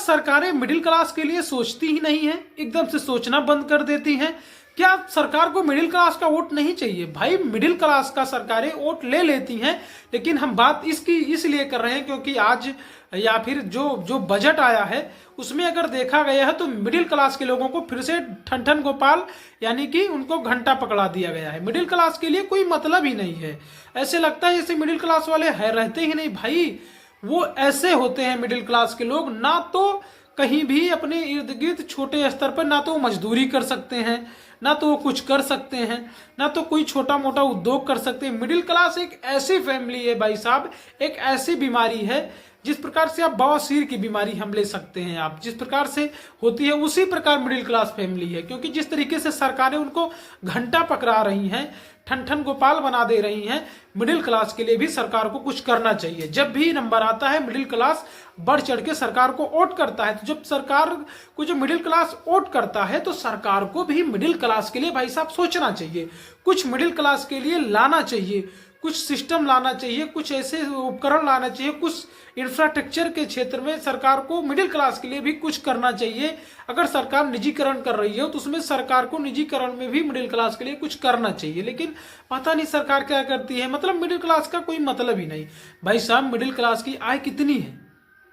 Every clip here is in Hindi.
सरकारें मिडिल क्लास के लिए सोचती ही नहीं है, एकदम से सोचना बंद कर देती हैं। क्या सरकार को मिडिल क्लास का वोट नहीं चाहिए? भाई मिडिल क्लास का सरकारें वोट ले लेती हैं, लेकिन हम बात इसकी इसलिए कर रहे हैं क्योंकि आज या फिर जो बजट आया है उसमें अगर देखा गया है तो मिडिल क्लास के लोगों को फिर से ठन गोपाल यानी कि उनको घंटा पकड़ा दिया गया है। मिडिल क्लास के लिए कोई मतलब ही नहीं है। ऐसे लगता है जैसे मिडिल क्लास वाले है रहते ही नहीं। भाई वो ऐसे होते हैं मिडिल क्लास के लोग, ना तो कहीं भी अपने इर्द गिर्द छोटे स्तर पर ना तो वो मजदूरी कर सकते हैं, ना तो वो कुछ कर सकते हैं, ना तो कोई छोटा मोटा उद्योग कर सकते हैं। मिडिल क्लास एक ऐसी फैमिली है भाई साहब, एक ऐसी बीमारी है जिस प्रकार से आप बवासीर की बीमारी हम ले सकते हैं, आप जिस प्रकार से होती है उसी प्रकार मिडिल क्लास फैमिली है। क्योंकि जिस तरीके से सरकारें उनको घंटा पकड़ा रही हैं, ठन गोपाल बना दे रही हैं, मिडिल क्लास के लिए भी सरकार को कुछ करना चाहिए। जब भी नंबर आता है मिडिल क्लास बढ़ चढ़ के सरकार को वोट करता है, तो जब सरकार को जो मिडिल क्लास वोट करता है तो सरकार को भी मिडिल क्लास के लिए भाई साहब सोचना चाहिए, कुछ मिडिल क्लास के लिए लाना चाहिए, कुछ सिस्टम लाना चाहिए, कुछ ऐसे उपकरण लाना चाहिए, कुछ इंफ्रास्ट्रक्चर के क्षेत्र में सरकार को मिडिल क्लास के लिए भी कुछ करना चाहिए। अगर सरकार निजीकरण कर रही है तो उसमें सरकार को निजीकरण में भी मिडिल क्लास के लिए कुछ करना चाहिए। लेकिन पता नहीं सरकार क्या करती है, मतलब मिडिल क्लास का कोई मतलब ही नहीं। भाई साहब मिडिल क्लास की आय कितनी है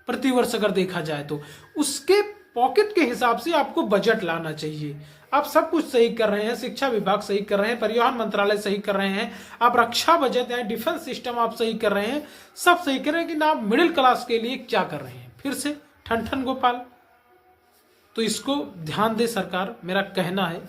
प्रति वर्ष अगर देखा जाए तो उसके पॉकेट के हिसाब से आपको बजट लाना चाहिए। आप सब कुछ सही कर रहे हैं, शिक्षा विभाग सही कर रहे हैं, परिवहन मंत्रालय सही कर रहे हैं, आप रक्षा बजट या डिफेंस सिस्टम आप सही कर रहे हैं, सब सही कर रहे हैं, लेकिन आप मिडिल क्लास के लिए क्या कर रहे हैं? फिर से ठन गोपाल। तो इसको ध्यान दे सरकार, मेरा कहना है।